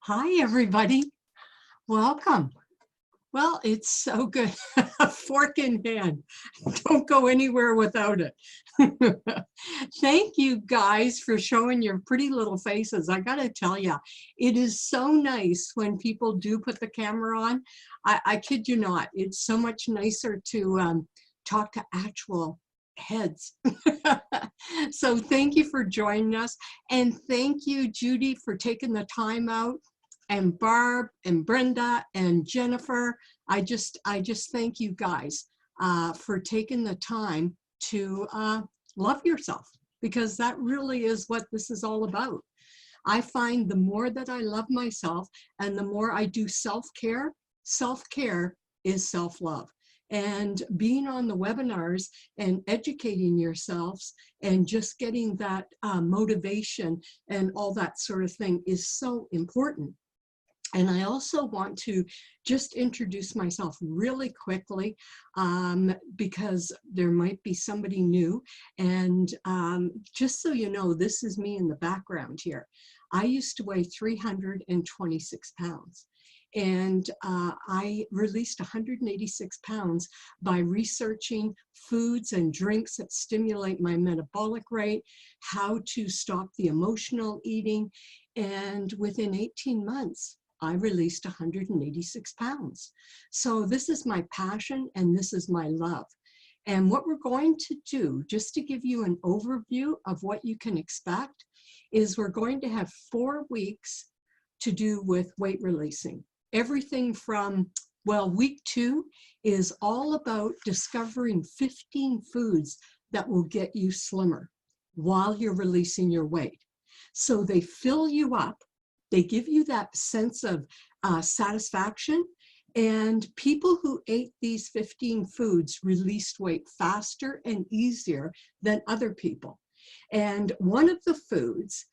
Hi, everybody. Welcome. Well, it's so good. Fork in hand. Don't go anywhere without it. Thank you guys for showing your pretty little faces. I got to tell you, it is so nice when people do put the camera on. I kid you not. It's so much nicer to talk to actual heads. So thank you for joining us. And thank you, Judy, for taking the time out, and Barb and Brenda and Jennifer. I just thank you guys for taking the time to love yourself, because that really is what this is all about. I find the more that I love myself and the more I do self-care, self-care is self-love. And being on the webinars and educating yourselves and just getting that motivation and all that sort of thing is so important. And I also want to just introduce myself really quickly because there might be somebody new. And just so you know, this is me in the background here. I used to weigh 326 pounds. And I released 186 pounds by researching foods and drinks that stimulate my metabolic rate, how to stop the emotional eating. And within 18 months, I released 186 pounds. So this is my passion and this is my love. And what we're going to do, just to give you an overview of what you can expect, is we're going to have 4 weeks to do with weight releasing. Everything from, well, week 2 is all about discovering 15 foods that will get you slimmer while you're releasing your weight. So they fill you up. They give you that sense of satisfaction, and people who ate these 15 foods released weight faster and easier than other people. And one of the foods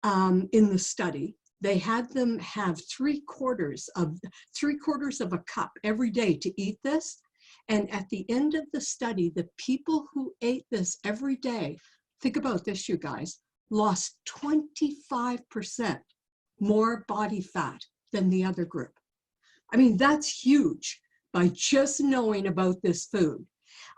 in the study, they had them have 3/4 of a cup every day to eat this. And at the end of the study, the people who ate this every day, think about this, you guys, lost 25% more body fat than the other group. I mean, that's huge by just knowing about this food.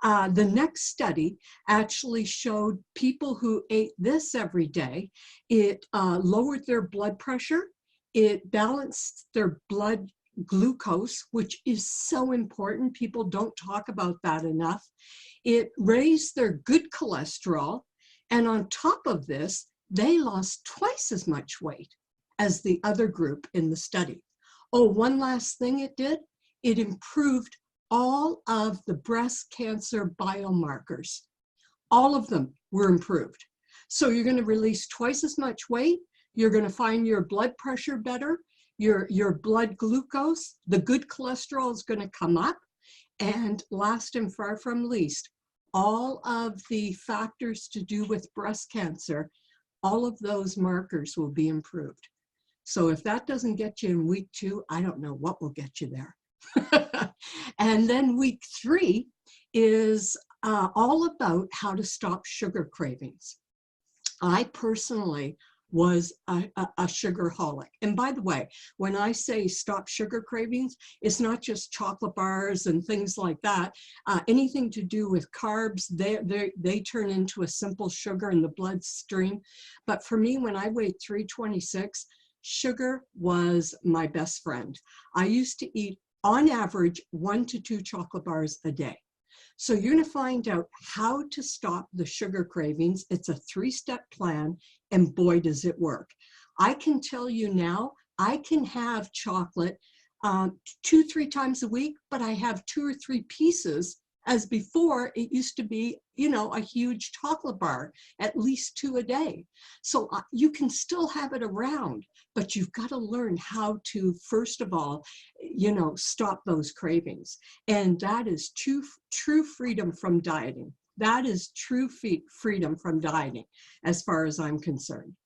The next study actually showed people who ate this every day, it lowered their blood pressure, it balanced their blood glucose, which is so important. People don't talk about that enough. It raised their good cholesterol, and on top of this, they lost twice as much weight as the other group in the study. Oh, one last thing it did, it improved all of the breast cancer biomarkers. All of them were improved. So you're going to release twice as much weight. You're going to find your blood pressure better, your blood glucose, the good cholesterol is going to come up. And last and far from least, all of the factors to do with breast cancer, all of those markers will be improved. So if that doesn't get you in week 2, I don't know what will get you there. And then week 3 is all about how to stop sugar cravings. I personally was a sugarholic. And by the way, when I say stop sugar cravings, it's not just chocolate bars and things like that. Anything to do with carbs, they turn into a simple sugar in the bloodstream. But for me, when I weighed 326, sugar was my best friend. I used to eat, on average, 1 to 2 chocolate bars a day. So you're going to find out how to stop the sugar cravings. It's a 3-step plan, and boy, does it work. I can tell you now, I can have chocolate 2-3 times a week, but I have 2 or 3 pieces, as before it used to be, you know, a huge chocolate bar, at least 2 a day. So you can still have it around, but you've got to learn how to, first of all, you know, stop those cravings. And that is true freedom from dieting. That is true freedom from dieting, as far as I'm concerned.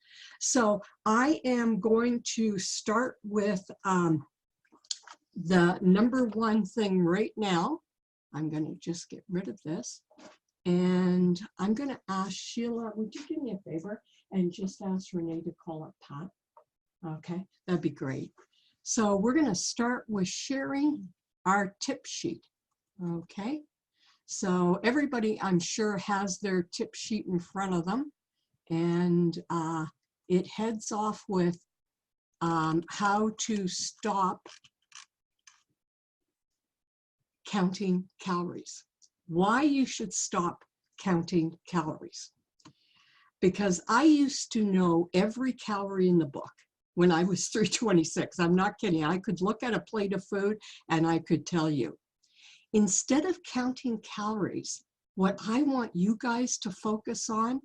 So I am going to start with the number 1 thing right now. I'm going to just get rid of this. And I'm going to ask Sheila, would you do me a favor and just ask Renee to call up Pat? Okay, that'd be great. So we're going to start with sharing our tip sheet. Okay, so everybody, I'm sure, has their tip sheet in front of them, and it heads off with how to stop counting calories. Why you should stop counting calories. Because I used to know every calorie in the book when I was 326. I'm not kidding. I could look at a plate of food and I could tell you. Instead of counting calories, what I want you guys to focus on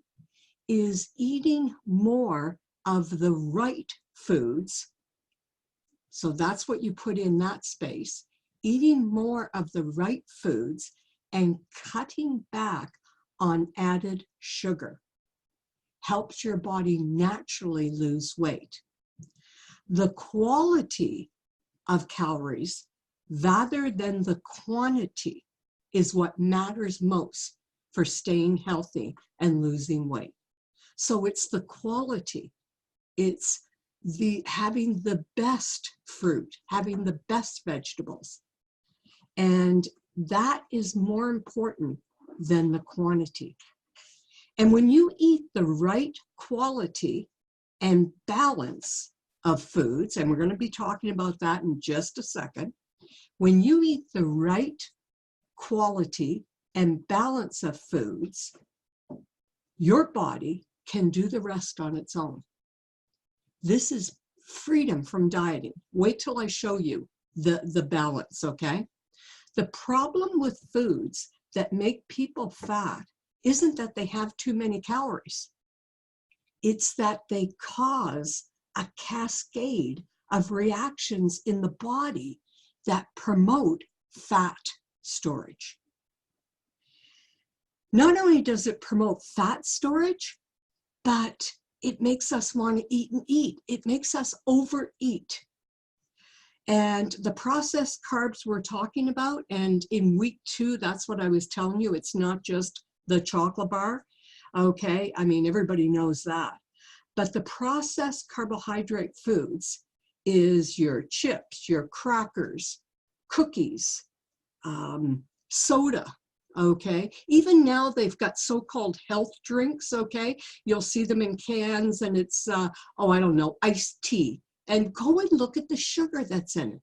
is eating more of the right foods. So that's what you put in that space. Eating more of the right foods and cutting back on added sugar helps your body naturally lose weight. The quality of calories rather than the quantity is what matters most for staying healthy and losing weight. So it's the quality. It's having the best fruit, having the best vegetables. And that is more important than the quantity. And when you eat the right quality and balance of foods, and we're going to be talking about that in just a second, when you eat the right quality and balance of foods, your body can do the rest on its own. This is freedom from dieting. Wait till I show you the balance, okay? The problem with foods that make people fat isn't that they have too many calories. It's that they cause a cascade of reactions in the body that promote fat storage. Not only does it promote fat storage, but it makes us want to eat and eat. It makes us overeat. And the processed carbs we're talking about, and in week 2, that's what I was telling you, it's not just the chocolate bar, okay? I mean, everybody knows that. But the processed carbohydrate foods is your chips, your crackers, cookies, soda, okay? Even now they've got so-called health drinks, okay? You'll see them in cans and it's, I don't know, iced tea. And go and look at the sugar that's in it.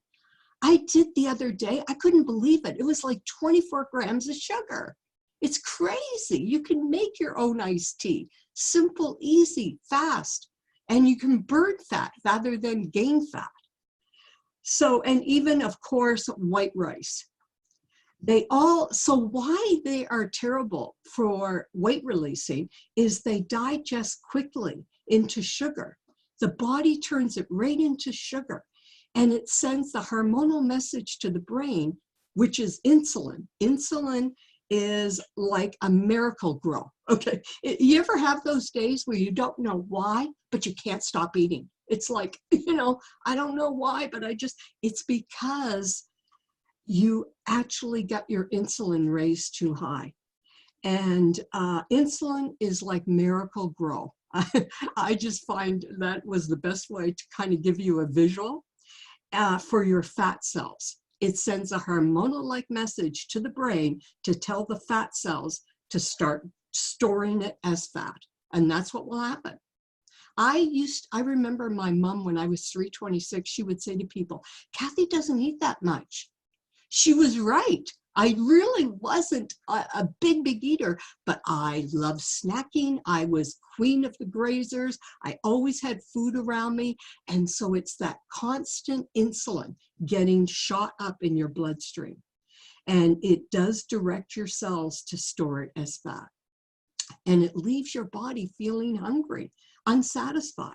I did the other day, I couldn't believe it. It was like 24 grams of sugar. It's crazy. You can make your own iced tea. Simple, easy, fast. And you can burn fat rather than gain fat. So, and even of course, white rice. So why they are terrible for weight releasing is they digest quickly into sugar. The body turns it right into sugar and it sends the hormonal message to the brain, which is insulin. Insulin is like a miracle grow, okay? You ever have those days where you don't know why, but you can't stop eating? It's like, I don't know why, but it's because you actually got your insulin raised too high. And insulin is like miracle grow. I just find that was the best way to kind of give you a visual for your fat cells. It sends a hormonal-like message to the brain to tell the fat cells to start storing it as fat. And that's what will happen. I remember my mom when I was 326, she would say to people, Kathy doesn't eat that much. She was right. I really wasn't a big eater, but I loved snacking. I was queen of the grazers. I always had food around me. And so it's that constant insulin getting shot up in your bloodstream. And it does direct your cells to store it as fat. And it leaves your body feeling hungry, unsatisfied.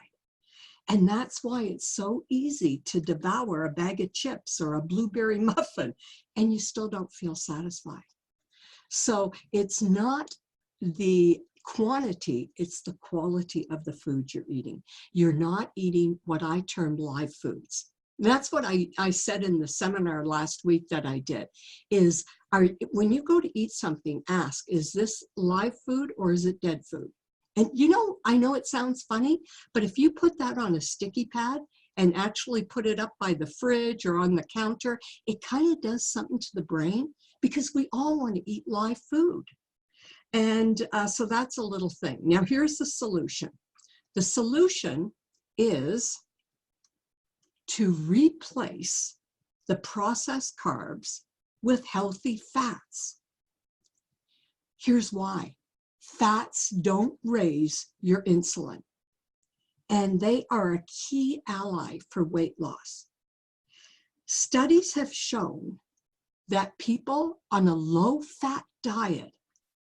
And that's why it's so easy to devour a bag of chips or a blueberry muffin and you still don't feel satisfied. So it's not the quantity, it's the quality of the food you're eating. You're not eating what I term live foods. That's what I said in the seminar last week that I did, is when you go to eat something, ask, is this live food or is it dead food? And you know, I know it sounds funny, but if you put that on a sticky pad and actually put it up by the fridge or on the counter, it kind of does something to the brain because we all want to eat live food. And so that's a little thing. Now here's the solution. The solution is to replace the processed carbs with healthy fats. Here's why. Fats don't raise your insulin, and they are a key ally for weight loss. Studies have shown that people on a low-fat diet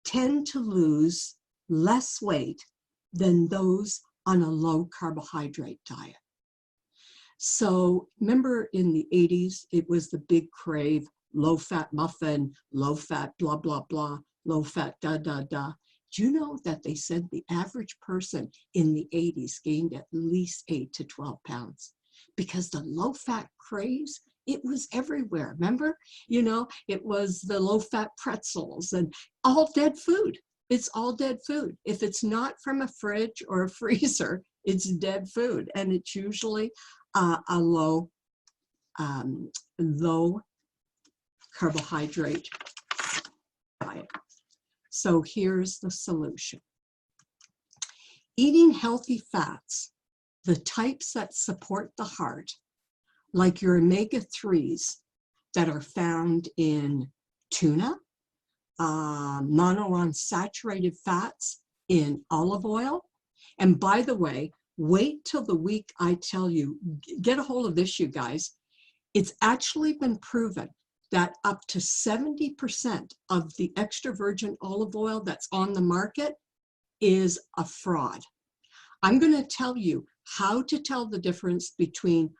tend to lose less weight than those on a low-carbohydrate diet. So remember in the 80s, it was the big crave, low-fat muffin, low-fat blah, blah, blah, low-fat da, da, da. Do you know that they said the average person in the 80s gained at least 8 to 12 pounds? Because the low-fat craze, it was everywhere. Remember? You know, it was the low-fat pretzels and all dead food. It's all dead food. If it's not from a fridge or a freezer, it's dead food. And it's usually a low carbohydrate diet. So here's the solution. Eating healthy fats, the types that support the heart, like your omega-3s that are found in tuna, monounsaturated fats in olive oil. And by the way, wait till the week I tell you, get a hold of this, you guys. It's actually been proven that up to 70% of the extra virgin olive oil that's on the market is a fraud. I'm going to tell you how to tell the difference between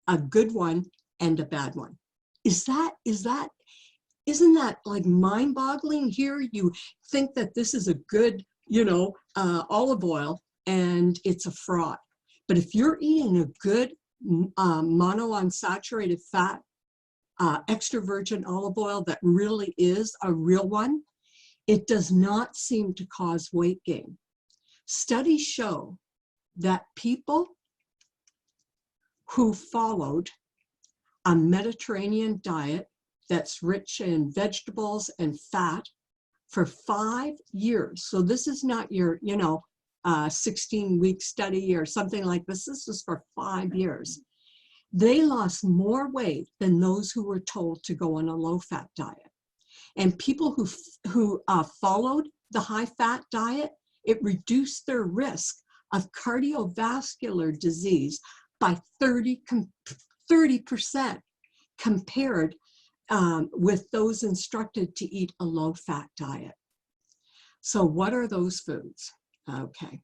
a good one and a bad one. Isn't that like mind-boggling? Here you think that this is a good, you know, olive oil, and it's a fraud. But if you're eating a good monounsaturated fat, extra virgin olive oil that really is a real one, it does not seem to cause weight gain. Studies show that people who followed a Mediterranean diet that's rich in vegetables and fat for 5 years. So this is not your, 16-week study or something like this. This is for 5 years. They lost more weight than those who were told to go on a low-fat diet. And people who followed the high-fat diet, it reduced their risk of cardiovascular disease by 30% compared with those instructed to eat a low-fat diet. So what are those foods? Okay,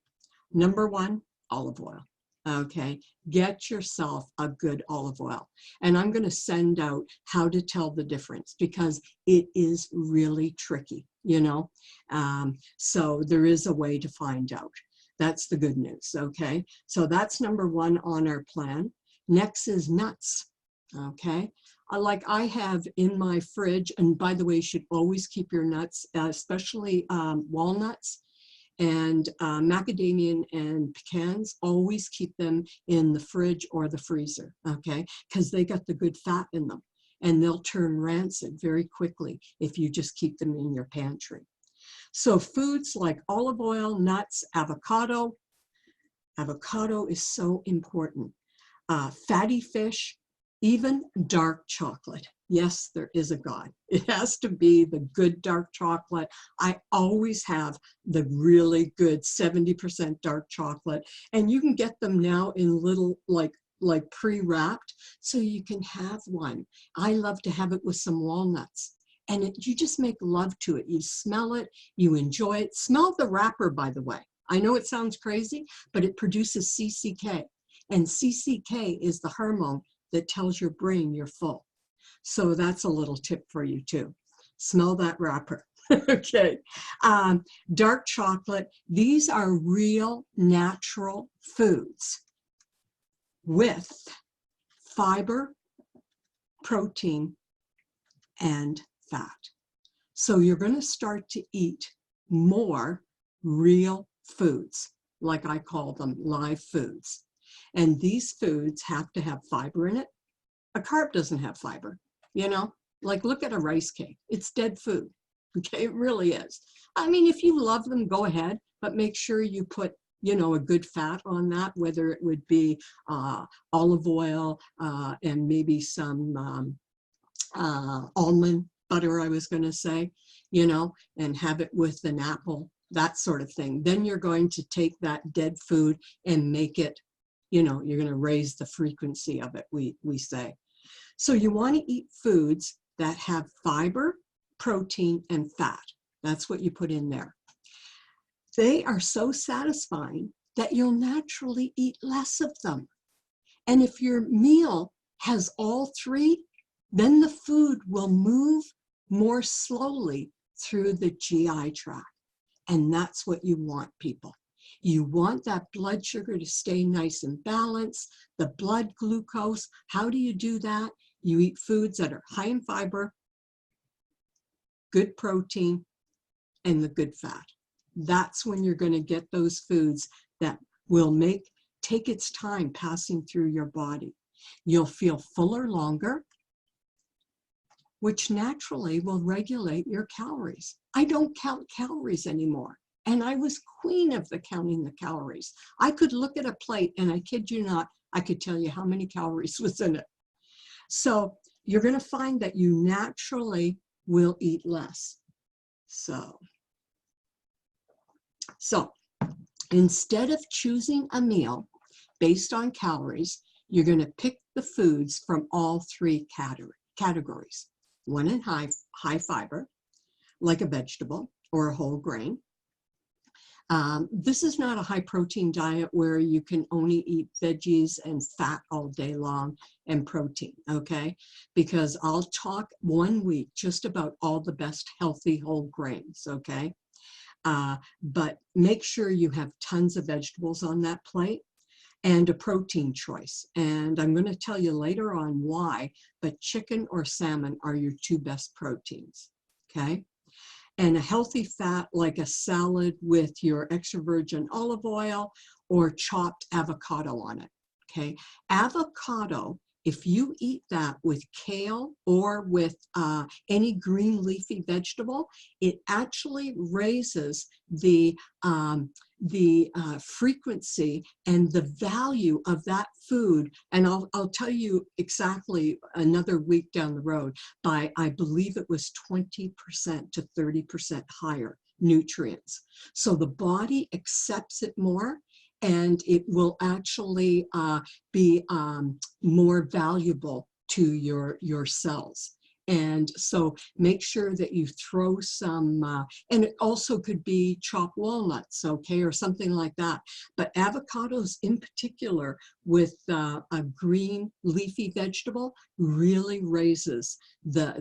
number one, olive oil. Okay, get yourself a good olive oil. And I'm going to send out how to tell the difference because it is really tricky, you know. So there is a way to find out. That's the good news, okay? So that's number one on our plan. Next is nuts, okay? Like I have in my fridge, and by the way, you should always keep your nuts, especially walnuts and macadamia and pecans, always keep them in the fridge or the freezer, okay? Because they got the good fat in them, and they'll turn rancid very quickly if you just keep them in your pantry. So foods like olive oil, nuts, avocado. Avocado is so important. Fatty fish, even dark chocolate. Yes, there is a God. It has to be the good dark chocolate. I always have the really good 70% dark chocolate. And you can get them now in little like pre-wrapped, so you can have one. I love to have it with some walnuts. And you just make love to it. You smell it, you enjoy it. Smell the wrapper, by the way. I know it sounds crazy, but it produces CCK. And CCK is the hormone that tells your brain you're full. So that's a little tip for you too. Smell that wrapper. Okay. Dark chocolate. These are real natural foods with fiber, protein, and fat. So you're going to start to eat more real foods, like I call them, live foods. And these foods have to have fiber in it. A carb doesn't have fiber, you know, like look at a rice cake. It's dead food. Okay, it really is. I mean, if you love them, go ahead, but make sure you put, you know, a good fat on that, whether it would be olive oil and maybe some almond butter, I was going to say, you know, and have it with an apple, that sort of thing. Then you're going to take that dead food and make it, you know, you're going to raise the frequency of it, we say. So you want to eat foods that have fiber, protein, and fat. That's what you put in there. They are so satisfying that you'll naturally eat less of them. And if your meal has all three, then the food will move more slowly through the GI tract. And that's what you want, people. You want that blood sugar to stay nice and balanced, the blood glucose. How do you do that? You eat foods that are high in fiber, good protein, and the good fat. That's when you're going to get those foods that will take its time passing through your body. You'll feel fuller longer, which naturally will regulate your calories. I don't count calories anymore. And I was queen of counting the calories. I could look at a plate and I kid you not, I could tell you how many calories was in it. So you're going to find that you naturally will eat less. So instead of choosing a meal based on calories, you're going to pick the foods from all three categories. One in high fiber, like a vegetable or a whole grain. This is not a high protein diet where you can only eat veggies and fat all day long and protein, okay? Because I'll talk one week just about all the best healthy whole grains, okay? But make sure you have tons of vegetables on that plate and a protein choice. And I'm going to tell you later on why, but chicken or salmon are your two best proteins, okay? And a healthy fat like a salad with your extra virgin olive oil or chopped avocado on it, okay? Avocado, if you eat that with kale or with any green leafy vegetable, it actually raises the frequency and the value of that food. And I'll tell you exactly another week down the road by, I believe it was 20% to 30% higher nutrients. So the body accepts it more and it will actually be more valuable to your cells. And so make sure that you throw some, and it also could be chopped walnuts, okay, or something like that. But avocados in particular with a green leafy vegetable really raises the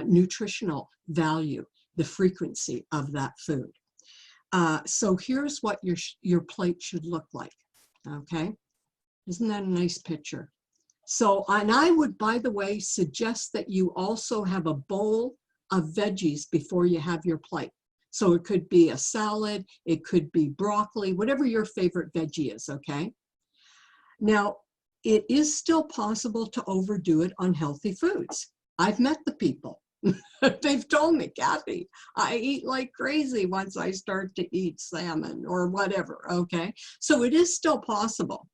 nutritional value, the frequency of that food. So here's what your plate should look like, okay? Isn't that a nice picture? So, and I would, by the way, suggest that you also have a bowl of veggies before you have your plate. So it could be a salad, it could be broccoli, whatever your favorite veggie is, okay? Now, it is still possible to overdo it on healthy foods. I've met the people. They've told me, Kathy, I eat like crazy once I start to eat salmon or whatever, okay? So it is still possible.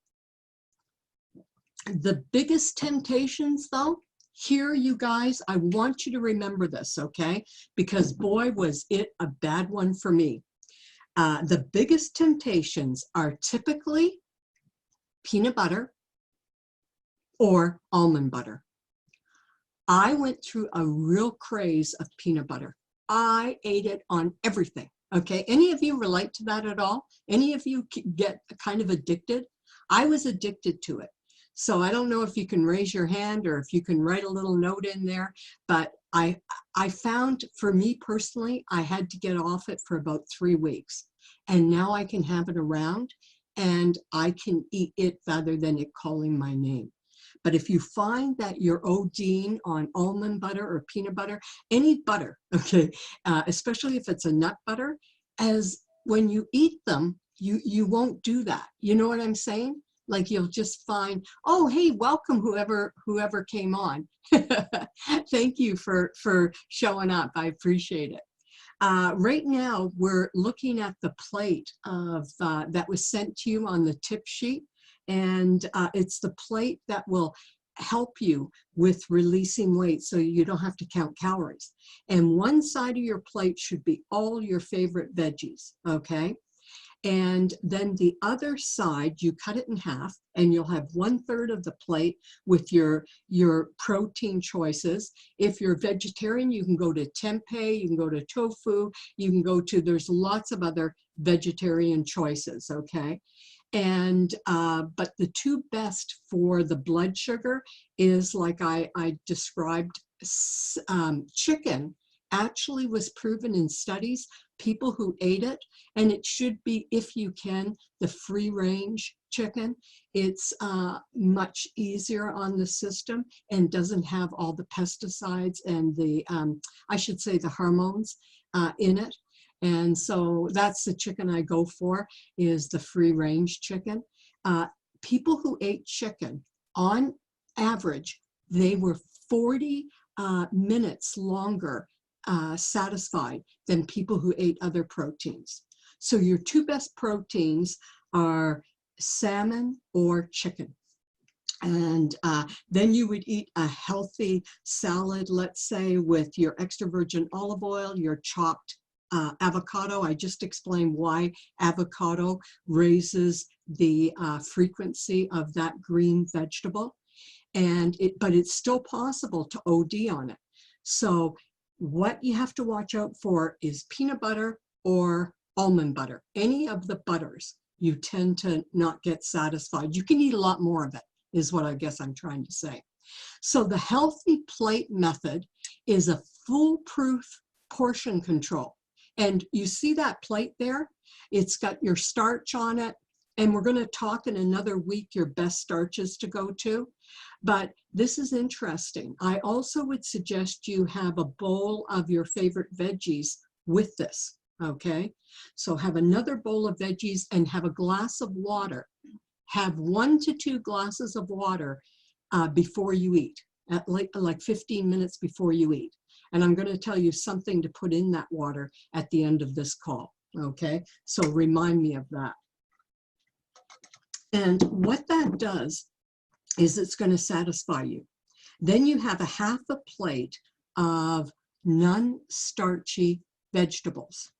The biggest temptations though, here you guys, I want you to remember this, okay? Because boy, was it a bad one for me. The biggest temptations are typically peanut butter or almond butter. I went through a real craze of peanut butter. I ate it on everything, okay? Any of you relate to that at all? Any of you get kind of addicted? I was addicted to it. So I don't know if you can raise your hand or if you can write a little note in there, but I found for me personally, I had to get off it for about 3 weeks. And now I can have it around and I can eat it rather than it calling my name. But if you find that you're ODing on almond butter or peanut butter, any butter, okay, especially if it's a nut butter, as when you eat them, you won't do that. You know what I'm saying? Like you'll just find, oh, hey, welcome whoever came on. Thank you for showing up. I appreciate it. Right now, we're looking at the plate of that was sent to you on the tip sheet, and it's the plate that will help you with releasing weight so you don't have to count calories. And one side of your plate should be all your favorite veggies, okay? And then the other side, you cut it in half, and you'll have 1/3 of the plate with your protein choices. If you're vegetarian, you can go to tempeh, you can go to tofu, you can go to, there's lots of other vegetarian choices, okay? And, but the two best for the blood sugar is, like I described, chicken actually was proven in studies, people who ate it, and it should be, if you can, the free range chicken. It's much easier on the system and doesn't have all the pesticides and the, I should say, the hormones in it. And so that's the chicken I go for, is the free range chicken. People who ate chicken, on average, they were 40 minutes longer satisfied than people who ate other proteins. So your two best proteins are salmon or chicken. And then you would eat a healthy salad, let's say, with your extra virgin olive oil, your chopped avocado. I just explained why avocado raises the frequency of that green vegetable. And but it's still possible to OD on it. So what you have to watch out for is peanut butter or almond butter. Any of the butters, you tend to not get satisfied. You can eat a lot more of it, is what I guess I'm trying to say. So the healthy plate method is a foolproof portion control. And you see that plate there? It's got your starch on it. And we're going to talk in another week your best starches to go to. But this is interesting. I also would suggest you have a bowl of your favorite veggies with this, okay? So have another bowl of veggies and have a glass of water. Have 1 to 2 glasses of water before you eat, at like 15 minutes before you eat. And I'm going to tell you something to put in that water at the end of this call, okay? So remind me of that. And what that does is it's going to satisfy you. Then you have a half a plate of non-starchy vegetables.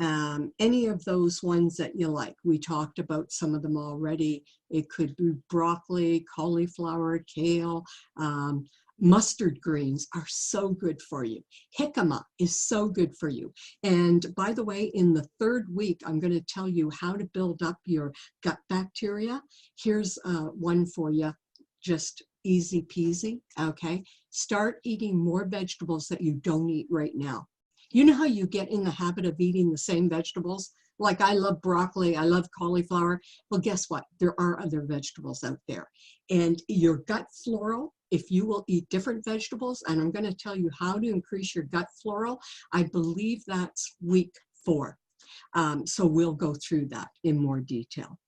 Any of those ones that you like. We talked about some of them already. It could be broccoli, cauliflower, kale, mustard greens are so good for you. Jicama is so good for you. And by the way, in the 3rd week, I'm going to tell you how to build up your gut bacteria. Here's one for you, just easy peasy, okay? Start eating more vegetables that you don't eat right now. You know how you get in the habit of eating the same vegetables? Like I love broccoli, I love cauliflower. Well, guess what? There are other vegetables out there. And your gut floral, if you will eat different vegetables, and I'm going to tell you how to increase your gut floral, I believe that's week 4. So we'll go through that in more detail.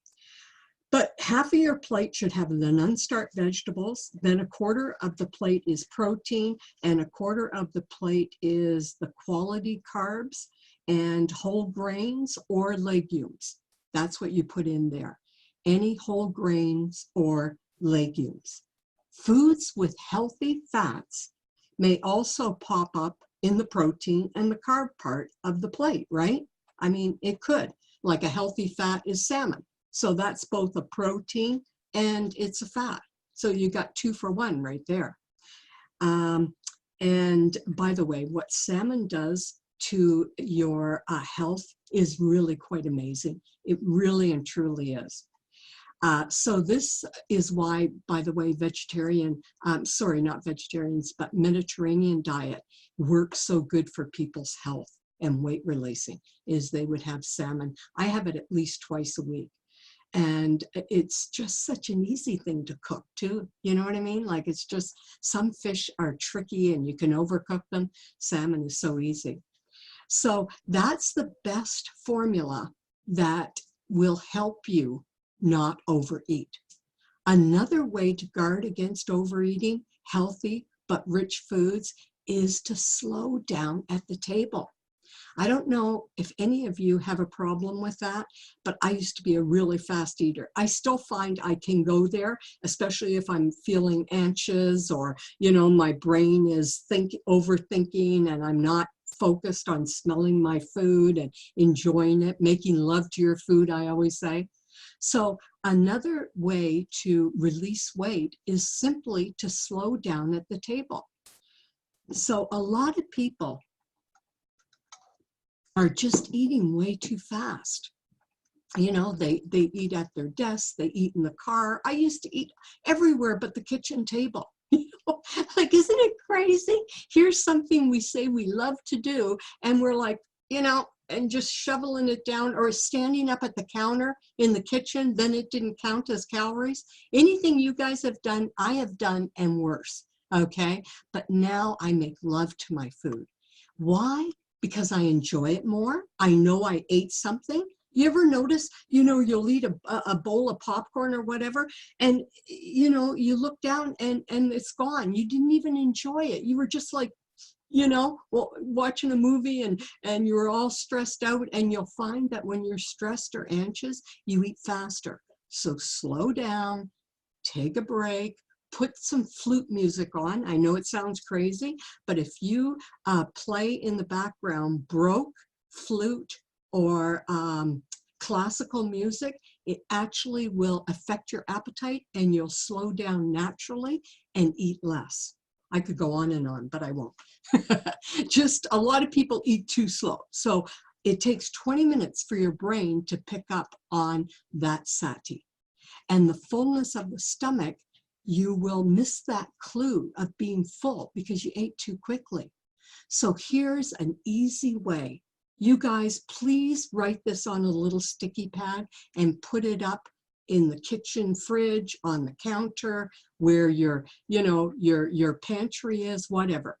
But half of your plate should have the non-starch vegetables, then 1/4 of the plate is protein, and 1/4 of the plate is the quality carbs and whole grains or legumes. That's what you put in there. Any whole grains or legumes. Foods with healthy fats may also pop up in the protein and the carb part of the plate, right? I mean, it could. Like a healthy fat is salmon. So that's both a protein and it's a fat. So you got 2 for 1 right there. And by the way, what salmon does to your health is really quite amazing. It really and truly is. So this is why, by the way, sorry, not vegetarians, but Mediterranean diet works so good for people's health and weight releasing, is they would have salmon. I have it at least twice a week. And it's just such an easy thing to cook too. You know what I mean? Like it's just, some fish are tricky and you can overcook them. Salmon is so easy. So that's the best formula that will help you not overeat. Another way to guard against overeating healthy but rich foods is to slow down at the table. I don't know if any of you have a problem with that, but I used to be a really fast eater. I still find I can go there, especially if I'm feeling anxious or, my brain is overthinking and I'm not focused on smelling my food and enjoying it, making love to your food, I always say. So another way to release weight is simply to slow down at the table. So a lot of people are just eating way too fast. They eat at their desks, they eat in the car. I used to eat everywhere but the kitchen table. Like, isn't it crazy? Here's something we say we love to do, and we're like, and just shoveling it down or standing up at the counter in the kitchen, then it didn't count as calories. Anything you guys have done, I have done and worse, okay? But now I make love to my food. Why? Because I enjoy it more. I know I ate something. You ever notice, you'll eat a bowl of popcorn or whatever, and, you look down and it's gone. You didn't even enjoy it. You were just like, watching a movie and you're all stressed out, and you'll find that when you're stressed or anxious, you eat faster. So slow down, take a break, put some flute music on. I know it sounds crazy, but if you play in the background Baroque, flute, or classical music, it actually will affect your appetite and you'll slow down naturally and eat less. I could go on and on, but I won't. Just a lot of people eat too slow. So it takes 20 minutes for your brain to pick up on that sati. And the fullness of the stomach, you will miss that clue of being full because you ate too quickly. So here's an easy way. You guys, please write this on a little sticky pad and put it up in the kitchen fridge, on the counter, where your pantry is, whatever.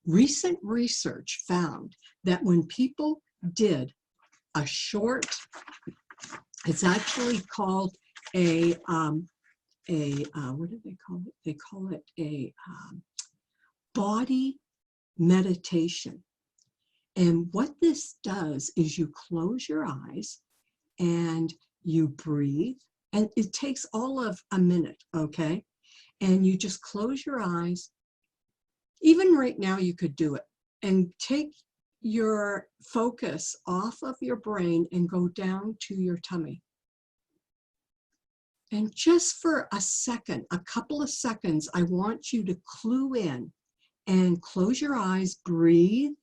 Recent research found that when people did a short, it's actually called what do they call it? They call it a body meditation. And what this does is you close your eyes and you breathe, and it takes all of a minute, okay? And you just close your eyes. Even right now you could do it, and take your focus off of your brain and go down to your tummy. And just for a second, a couple of seconds, I want you to clue in and close your eyes, breathe,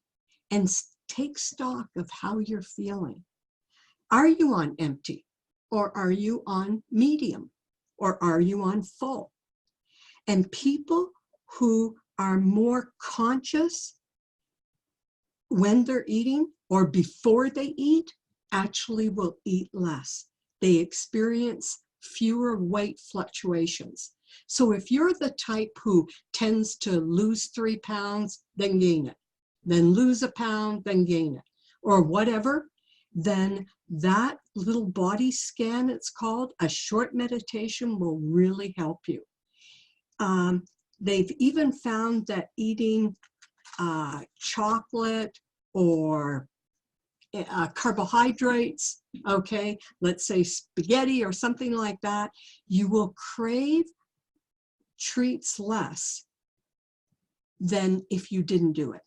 and take stock of how you're feeling. Are you on empty? Or are you on medium? Or are you on full? And people who are more conscious when they're eating or before they eat actually will eat less. They experience fewer weight fluctuations. So if you're the type who tends to lose 3 pounds, then gain it, then lose a pound, then gain it, or whatever, then that little body scan, it's called, a short meditation will really help you. They've even found that eating chocolate or carbohydrates, okay, let's say spaghetti or something like that, you will crave treats less than if you didn't do it.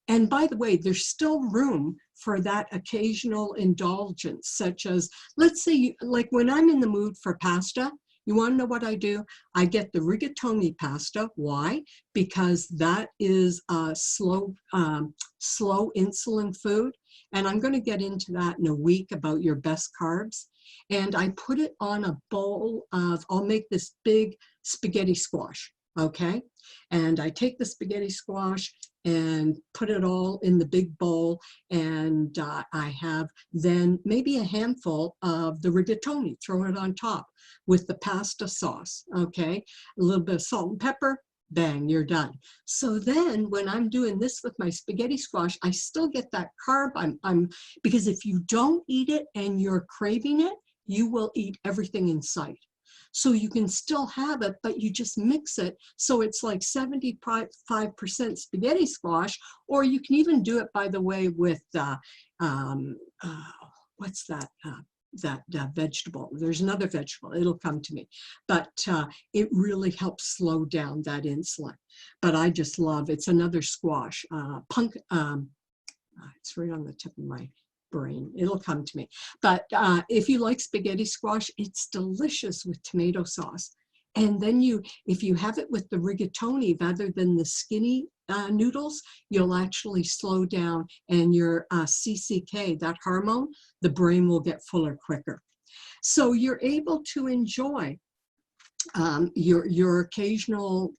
And by the way, there's still room for that occasional indulgence, such as, let's say, like when I'm in the mood for pasta, you want to know what I do? I get the rigatoni pasta. Why? Because that is a slow insulin food. And I'm going to get into that in a week about your best carbs. And I put it on a bowl of, I'll make this big spaghetti squash, okay? And I take the spaghetti squash and put it all in the big bowl, and I have then maybe a handful of the rigatoni, throw it on top with the pasta sauce, okay? A little bit of salt and pepper, bang, you're done. So then when I'm doing this with my spaghetti squash, I still get that carb. Because if you don't eat it and you're craving it, you will eat everything in sight. So you can still have it, but you just mix it. So it's like 75% spaghetti squash, or you can even do it, by the way, with, what's that? That vegetable. There's another vegetable. It'll come to me. But it really helps slow down that insulin. But I just love, it's another squash. It's right on the tip of my brain. It'll come to me. But if you like spaghetti squash, it's delicious with tomato sauce. And then if you have it with the rigatoni rather than the skinny noodles, you'll actually slow down, and your CCK, that hormone, the brain will get fuller quicker. So you're able to enjoy your occasional,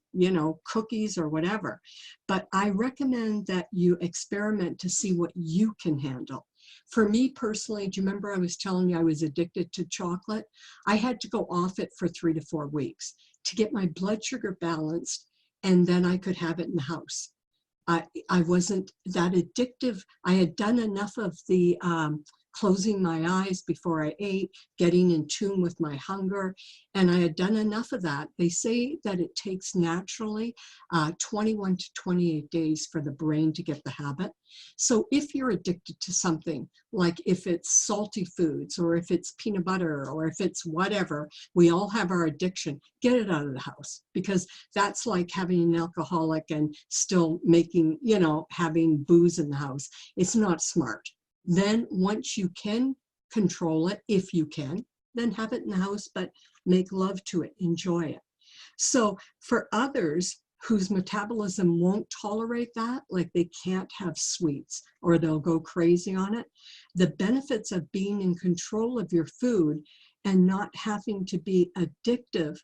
cookies or whatever. But I recommend that you experiment to see what you can handle. For me personally, do you remember I was telling you I was addicted to chocolate? I had to go off it for 3 to 4 weeks to get my blood sugar balanced, and then I could have it in the house. I wasn't that addictive. I had done enough of the closing my eyes before I ate, getting in tune with my hunger, and I had done enough of that. They say that it takes naturally 21 to 28 days for the brain to get the habit. So if you're addicted to something, like if it's salty foods, or if it's peanut butter, or if it's whatever, we all have our addiction, get it out of the house, because that's like having an alcoholic and still making, having booze in the house. It's not smart. Then once you can control it, if you can, then have it in the house, but make love to it, enjoy it. So for others whose metabolism won't tolerate that, like they can't have sweets or they'll go crazy on it, the benefits of being in control of your food and not having to be addictive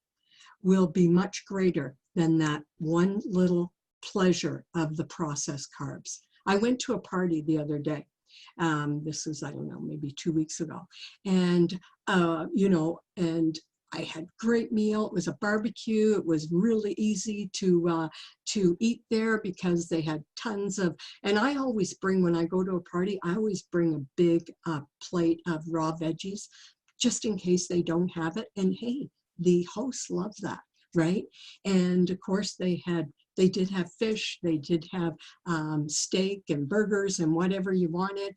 will be much greater than that one little pleasure of the processed carbs. I went to a party the other day. This was, I don't know, maybe 2 weeks ago. And, and I had great meal. It was a barbecue. It was really easy to eat there because they had tons of, and I always bring, when I go to a party, I always bring a big plate of raw veggies just in case they don't have it. And hey, the hosts love that, right? And of course they did have fish, they did have steak and burgers and whatever you wanted.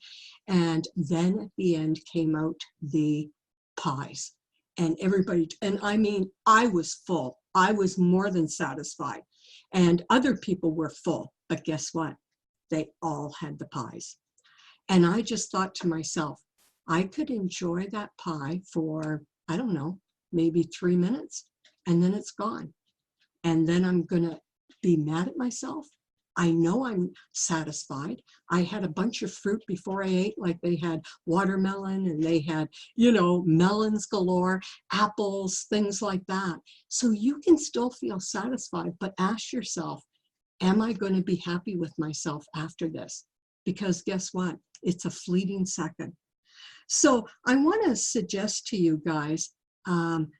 And then at the end came out the pies. And everybody, and I mean, I was full. I was more than satisfied. And other people were full. But guess what? They all had the pies. And I just thought to myself, I could enjoy that pie for, I don't know, maybe 3 minutes, and then it's gone. And then I'm going to be mad at myself. I know I'm satisfied. I had a bunch of fruit before I ate, like they had watermelon and they had, melons galore, apples, things like that. So you can still feel satisfied, but ask yourself, am I going to be happy with myself after this? Because guess what? It's a fleeting second. So I want to suggest to you guys,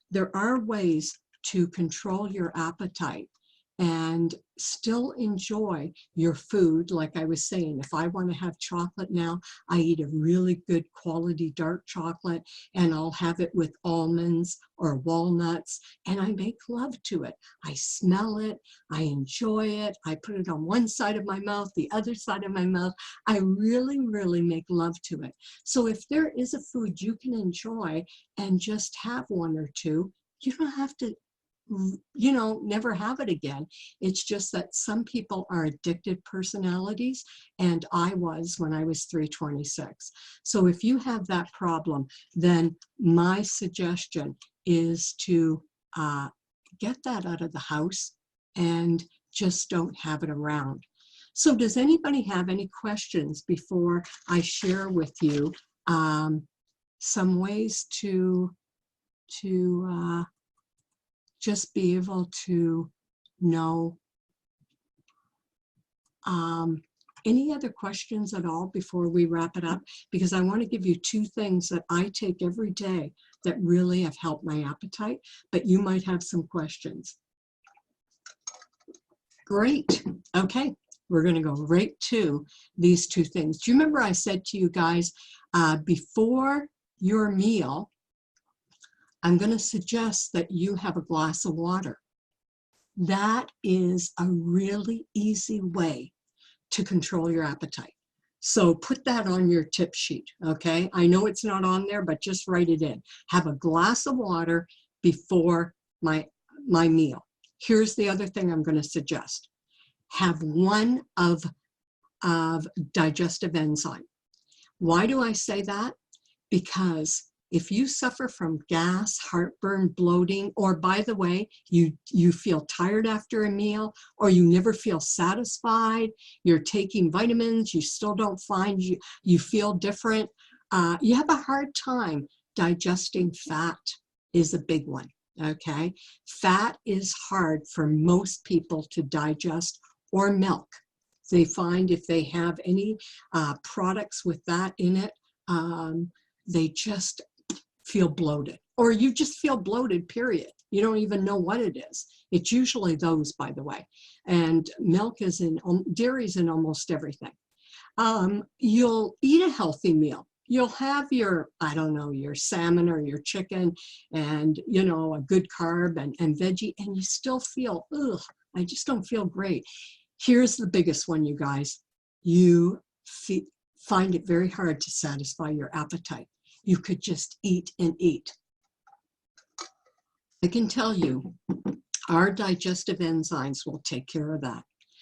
there are ways to control your appetite and still enjoy your food. Like I was saying, if I want to have chocolate now, I eat a really good quality dark chocolate, and I'll have it with almonds or walnuts, and I make love to it. I smell it, I enjoy it, I put it on one side of my mouth, the other side of my mouth. I really, really make love to it. So if there is a food you can enjoy and just have one or two, you don't have to never have it again. It's just that some people are addicted personalities, and I was when I was 326. So if you have that problem, then my suggestion is to get that out of the house and just don't have it around. So does anybody have any questions before I share with you some ways to just be able to know? Any other questions at all before we wrap it up? Because I want to give you 2 things that I take every day that really have helped my appetite, but you might have some questions. Great. Okay, we're going to go right to these two things. Do you remember I said to you guys, before your meal, I'm going to suggest that you have a glass of water. That is a really easy way to control your appetite. So put that on your tip sheet, okay? I know it's not on there, but just write it in. Have a glass of water before my meal. Here's the other thing I'm going to suggest. Have one of digestive enzyme. Why do I say that? Because if you suffer from gas, heartburn, bloating, or by the way, you feel tired after a meal, or you never feel satisfied, you're taking vitamins, you still don't find you feel different, you have a hard time digesting fat is a big one, okay? Fat is hard for most people to digest, or milk. They find if they have any products with that in it, they just feel bloated, or you just feel bloated, period. You don't even know what it is. It's usually those, by the way. And milk is in, dairy's in almost everything. You'll eat a healthy meal. You'll have your, I don't know, your salmon or your chicken and, you know, a good carb and veggie, and you still feel, ugh, I just don't feel great. Here's the biggest one, you guys. You find it very hard to satisfy your appetite. You could just eat and eat. I can tell you, our digestive enzymes will take care of that.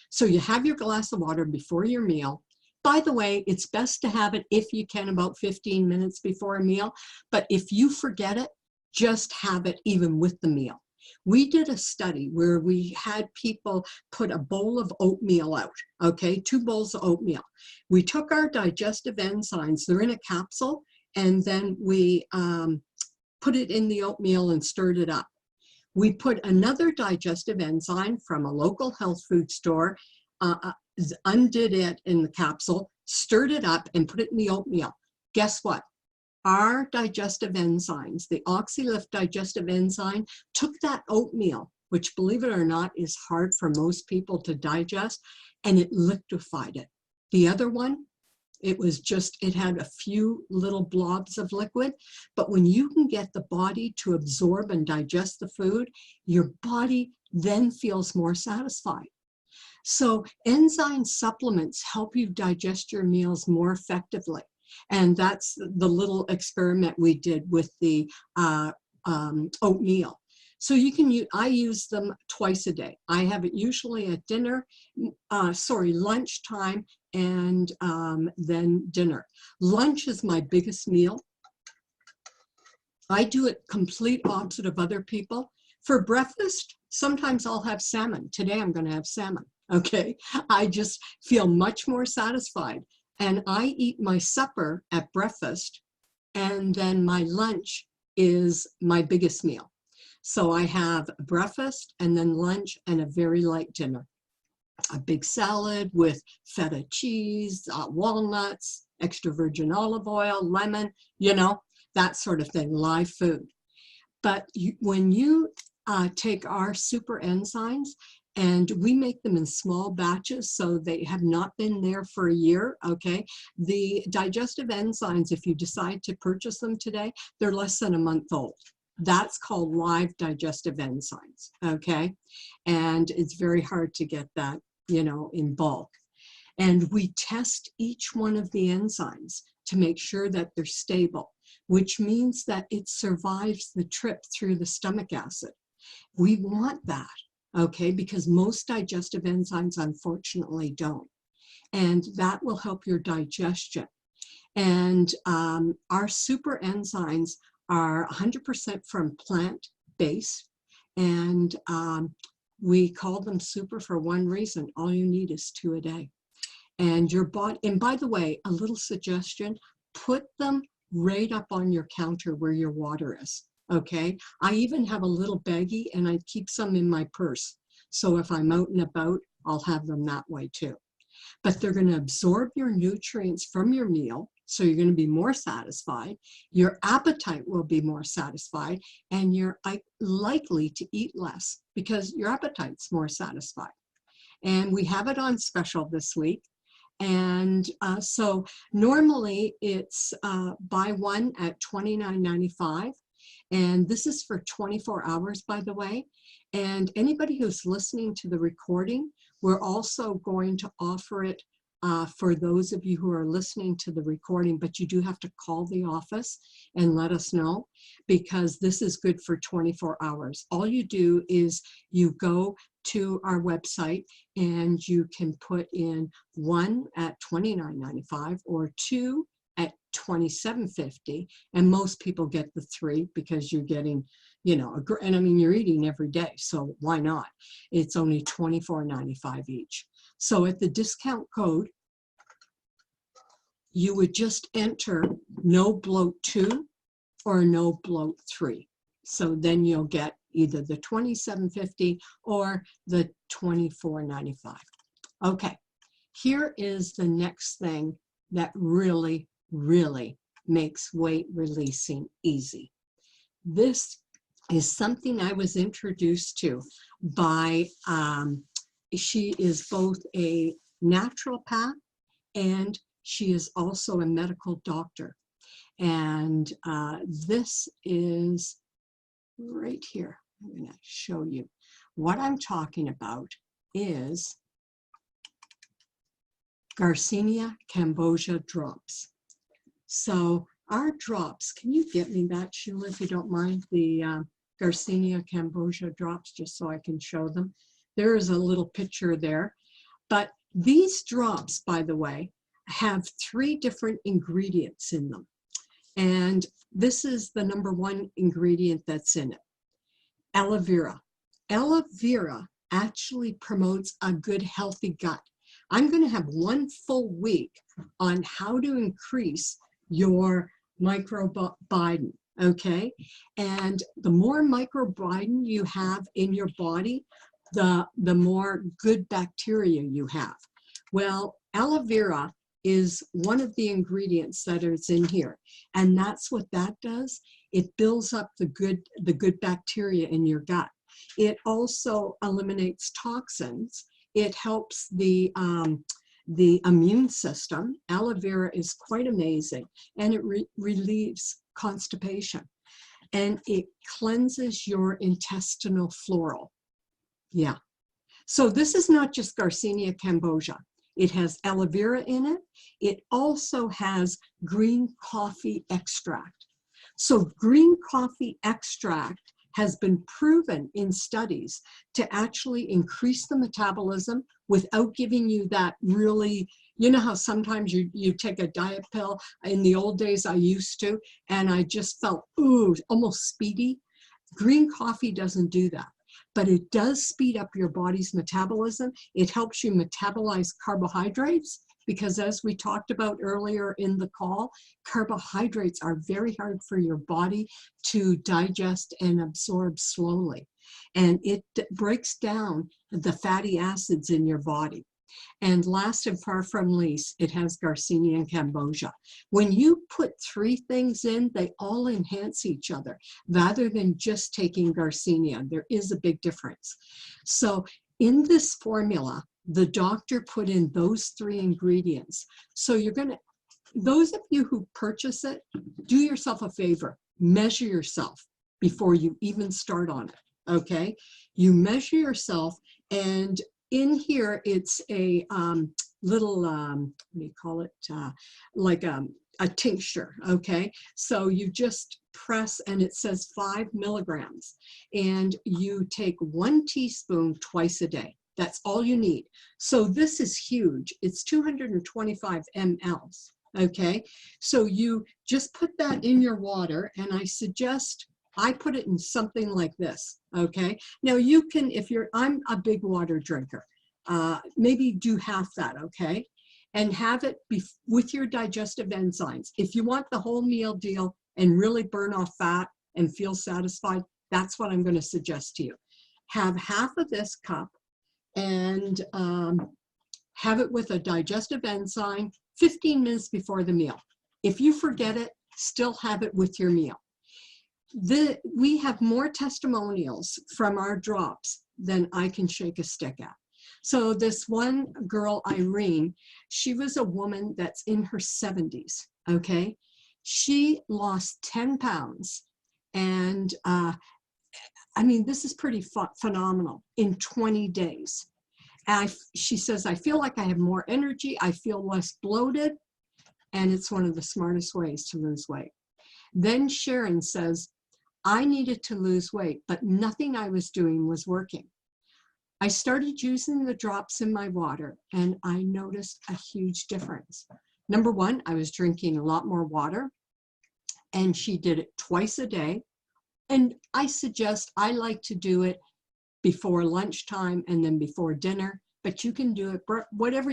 So you have your glass of water before your meal. By the way, it's best to have it, if you can, about 15 minutes before a meal. But if you forget it, just have it even with the meal. We did a study where we had people put a bowl of oatmeal out, okay, 2 bowls of oatmeal. We took our digestive enzymes, they're in a capsule, and then we put it in the oatmeal and stirred it up. We put another digestive enzyme from a local health food store, undid it in the capsule, stirred it up, and put it in the oatmeal. Guess what? Our digestive enzymes, the Oxylift digestive enzyme, took that oatmeal, which, believe it or not, is hard for most people to digest, and it liquefied it. The other one, it was just, it had a few little blobs of liquid, but when you can get the body to absorb and digest the food, your body then feels more satisfied. So enzyme supplements help you digest your meals more effectively. And that's the little experiment we did with the oatmeal. So you can use, I use them twice a day. I have it usually at dinner, lunchtime, and then dinner. Lunch is my biggest meal. I do it complete opposite of other people. For breakfast, sometimes I'll have salmon. Today I'm going to have salmon, okay? I just feel much more satisfied. And I eat my supper at breakfast, and then my lunch is my biggest meal. So I have breakfast and then lunch and a very light dinner. A big salad with feta cheese, walnuts, extra virgin olive oil, lemon, you know, that sort of thing, live food. But when you take our super enzymes, and we make them in small batches, so they have not been there for a year, okay? The digestive enzymes, if you decide to purchase them today, they're less than a month old. That's called live digestive enzymes, okay? And it's very hard to get that, you know, in bulk. And we test each one of the enzymes to make sure that they're stable, which means that it survives the trip through the stomach acid. We want that. Okay, because most digestive enzymes unfortunately don't. And that will help your digestion. And our super enzymes are 100% from plant-based, and we call them super for one reason: all you need is 2 a day. And your body, and by the way, a little suggestion, put them right up on your counter where your water is. Okay, I even have a little baggie, and I keep some in my purse. So if I'm out and about, I'll have them that way too. But they're going to absorb your nutrients from your meal, so you're going to be more satisfied. Your appetite will be more satisfied, and you're likely to eat less because your appetite's more satisfied. and we have it on special this week. And so normally it's buy one at $29.95. And this is for 24 hours, by the way. And anybody who's listening to the recording, we're also going to offer it for those of you who are listening to the recording, but you do have to call the office and let us know, because this is good for 24 hours. All you do is you go to our website and you can put in one at $29.95 or two at $27.50, and most people get the three because you're getting, you know, and I mean, you're eating every day, so why not? It's only $24.95 each. So at the discount code, you would just enter no bloat 2 or no bloat 3. So then you'll get either the $27.50 or the $24.95. Okay, here is the next thing that really makes weight releasing easy. This is something I was introduced to by, she is both a naturopath and she is also a medical doctor. And this is right here. I'm going to show you. What I'm talking about is Garcinia Cambogia drops. So our drops, can you get me that, Sheila, if you don't mind, the Garcinia Cambogia drops, just so I can show them. There is a little picture there. But these drops, by the way, have 3 different ingredients in them. And this is the #1 ingredient that's in it, aloe vera. Aloe vera actually promotes a good, healthy gut. I'm going to have one full week on how to increase your microbiome, okay? And the more microbiome you have in your body, the more good bacteria you have. Well, aloe vera is one of the ingredients that is in here. And that's what that does. It builds up the good bacteria in your gut. It also eliminates toxins. It helps the immune system. Aloe vera is quite amazing, and it relieves constipation, and it cleanses your intestinal floral. Yeah. So this is not just Garcinia Cambogia. It has aloe vera in it. It also has green coffee extract. So green coffee extract has been proven in studies to actually increase the metabolism without giving you that really, you know how sometimes you take a diet pill. In the old days I used to, and I just felt, ooh, almost speedy. Green coffee doesn't do that, but it does speed up your body's metabolism. It helps you metabolize carbohydrates, because as we talked about earlier in the call, carbohydrates are very hard for your body to digest and absorb slowly. And it breaks down the fatty acids in your body. And last and far from least, it has Garcinia Cambogia. When you put 3 things in, they all enhance each other rather than just taking Garcinia. There is a big difference. So in this formula, the doctor put in those 3 ingredients. So you're going to, those of you who purchase it, do yourself a favor, measure yourself before you even start on it, okay? You measure yourself, and in here, it's a little, what do you call it? Like a tincture, okay? So you just press, and it says 5 milligrams, and you take 1 teaspoon twice a day. That's all you need. So this is huge. It's 225 mLs, okay? So you just put that in your water, and I suggest I put it in something like this, okay? Now you can, if you're, I'm a big water drinker, maybe do half that, okay? And have it with your digestive enzymes. If you want the whole meal deal and really burn off fat and feel satisfied, that's what I'm going to suggest to you. Have half of this cup and have it with a digestive enzyme 15 minutes before the meal. If you forget it, still have it with your meal. We have more testimonials from our drops than I can shake a stick at. So this one girl, Irene, she was a woman that's in her 70s, okay? She lost 10 pounds. And I mean, this is pretty phenomenal in 20 days. And she says, I feel like I have more energy. I feel less bloated. And it's one of the smartest ways to lose weight. Then Sharon says, I needed to lose weight, but nothing I was doing was working. I started using the drops in my water and I noticed a huge difference. Number one, I was drinking a lot more water, and she did it twice a day. And I suggest, I like to do it before lunchtime and then before dinner, but you can do it whatever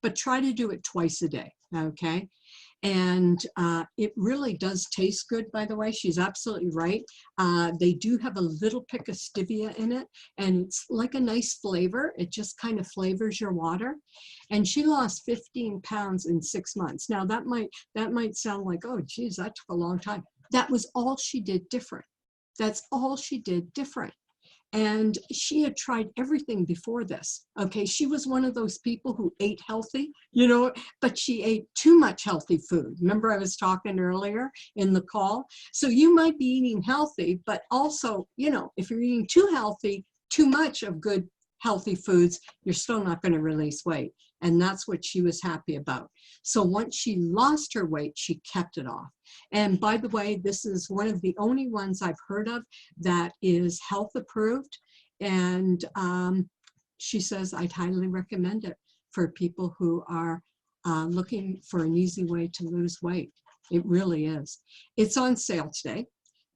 but try to do it twice a day, okay? And it really does taste good, by the way. She's absolutely right. They do have a little pick of stevia in it, and it's like a nice flavor. It just kind of flavors your water. And she lost 15 pounds in 6 months. Now that might sound like, oh geez, that took a long time. That was all she did different. That's all she did different. And she had tried everything before this. Okay, she was one of those people who ate healthy, you know, but she ate too much healthy food. Remember I was talking earlier in the call? So you might be eating healthy, but also, you know, if you're eating too healthy, too much of good healthy foods, you're still not going to release weight. And that's what she was happy about. So once she lost her weight, she kept it off. And by the way, this is one of the only ones I've heard of that is health approved. And she says, I'd highly recommend it for people who are looking for an easy way to lose weight. It really is. It's on sale today,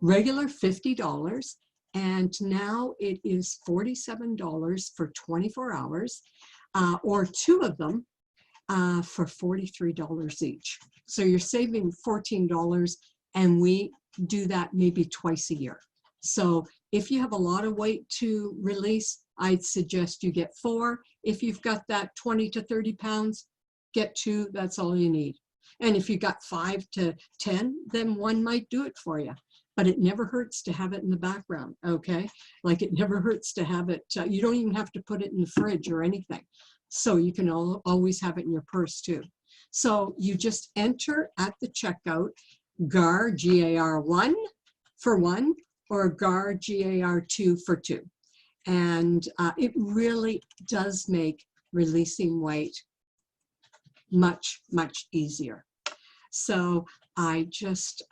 regular $50. And now it is $47 for 24 hours, or two of them for $43 each. So you're saving $14, and we do that maybe twice a year. So if you have a lot of weight to release, I'd suggest you get 4. If you've got that 20 to 30 pounds, get 2, that's all you need. And if you got 5 to 10, then 1 might do it for you. But it never hurts to have it in the background, okay? Like it never hurts to have it, you don't even have to put it in the fridge or anything. So you can always have it in your purse too. So you just enter at the checkout GAR, G-A-R-1 for 1, or GAR, G-A-R-2 for 2. And it really does make releasing weight much, much easier. So I just,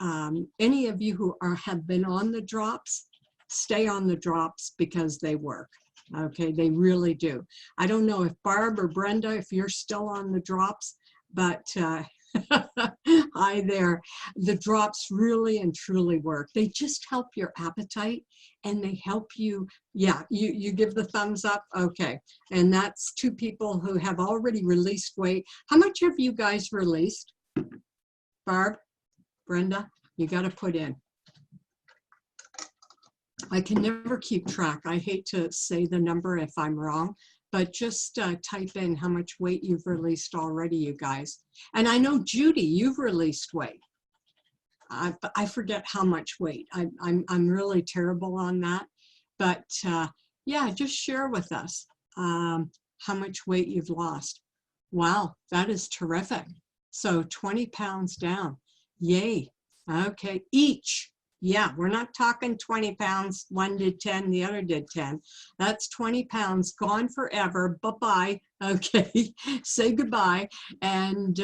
any of you who have been on the drops, stay on the drops because they work. Okay, they really do. I don't know if Barb or Brenda, if you're still on the drops, but hi there. The drops really and truly work. They just help your appetite, and they help you. Yeah, you give the thumbs up. Okay, and that's 2 people who have already released weight. How much have you guys released? Barb, Brenda, you got to put in. I can never keep track. I hate to say the number if I'm wrong, but just type in how much weight you've released already, you guys. And I know, Judy, you've released weight. I forget how much weight. I'm really terrible on that. But yeah, just share with us how much weight you've lost. Wow, that is terrific. So 20 pounds down. Yay. Okay, each. Yeah, we're not talking 20 pounds, 1 did 10, the other did 10. That's 20 pounds gone forever. Bye-bye. Okay, say goodbye. And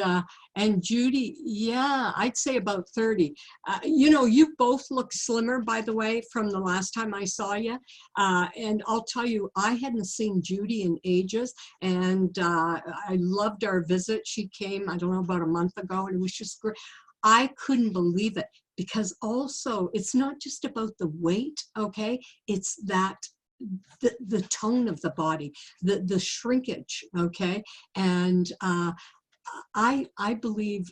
Judy, yeah, I'd say about 30. You know, you both look slimmer, by the way, from the last time I saw you. And I'll tell you, I hadn't seen Judy in ages, and I loved our visit. She came, I don't know, about a month ago, and it was just great. I couldn't believe it. Because also, it's not just about the weight, okay? It's that the tone of the body, the shrinkage, okay? And I believe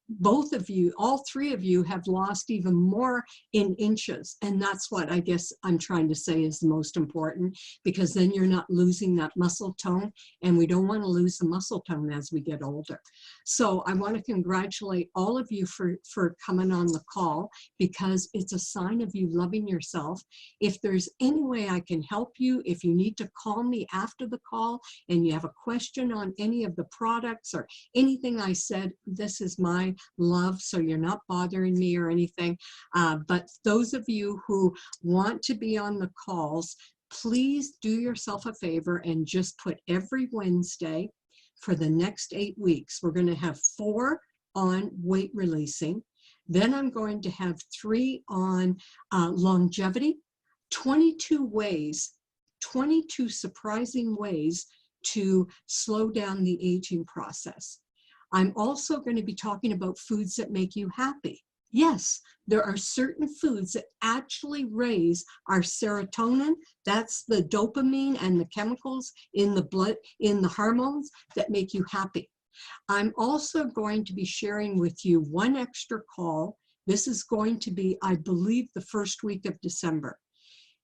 both of you, all three of you have lost even more in inches. And that's what I guess I'm trying to say is the most important, because then you're not losing that muscle tone, and we don't want to lose the muscle tone as we get older. So I want to congratulate all of you for coming on the call, because it's a sign of you loving yourself. If there's any way I can help you, if you need to call me after the call and you have a question on any of the products or anything I said, this is my love, so you're not bothering me or anything. But those of you who want to be on the calls, please do yourself a favor and just put every Wednesday for the next 8 weeks. We're going to have 4 on weight releasing. Then I'm going to have 3 on longevity, 22 ways, 22 surprising ways to slow down the aging process. I'm also going to be talking about foods that make you happy. Yes, there are certain foods that actually raise our serotonin. That's the dopamine and the chemicals in the blood, in the hormones that make you happy. I'm also going to be sharing with you one extra call. This is going to be, I believe, the first week of December.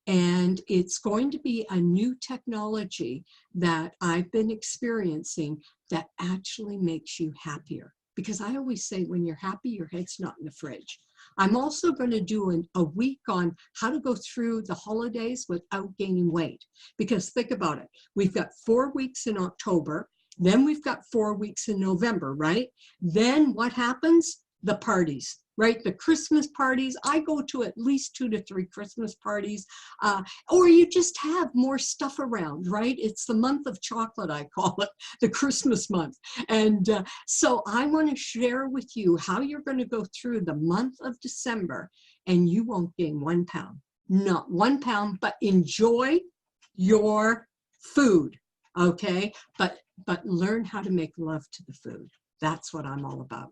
And it's going to be a new technology that I've been experiencing that actually makes you happier. Because I always say, when you're happy, your head's not in the fridge. I'm also going to do a week on how to go through the holidays without gaining weight. Because think about it. We've got 4 weeks in October. Then we've got 4 weeks in November, right? Then what happens? The parties, right? The Christmas parties. I go to at least 2 to 3 Christmas parties, or you just have more stuff around, right? It's the month of chocolate, I call it, the Christmas month. And so I want to share with you how you're going to go through the month of December and you won't gain 1 pound, not 1 pound, but enjoy your food, okay? But learn how to make love to the food. That's what I'm all about.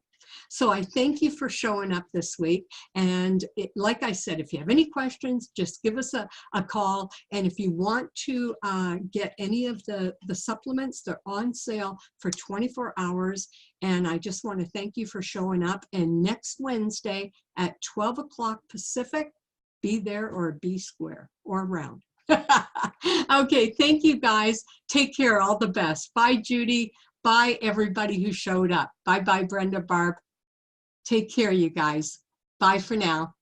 So I thank you for showing up this week. And like I said, if you have any questions, just give us a call. And if you want to get any of the supplements, they're on sale for 24 hours. And I just want to thank you for showing up. And next Wednesday at 12 o'clock Pacific, be there or be square or round. Okay, thank you guys. Take care. All the best. Bye, Judy. Bye, everybody who showed up. Bye-bye, Brenda, Barb. Take care, you guys. Bye for now.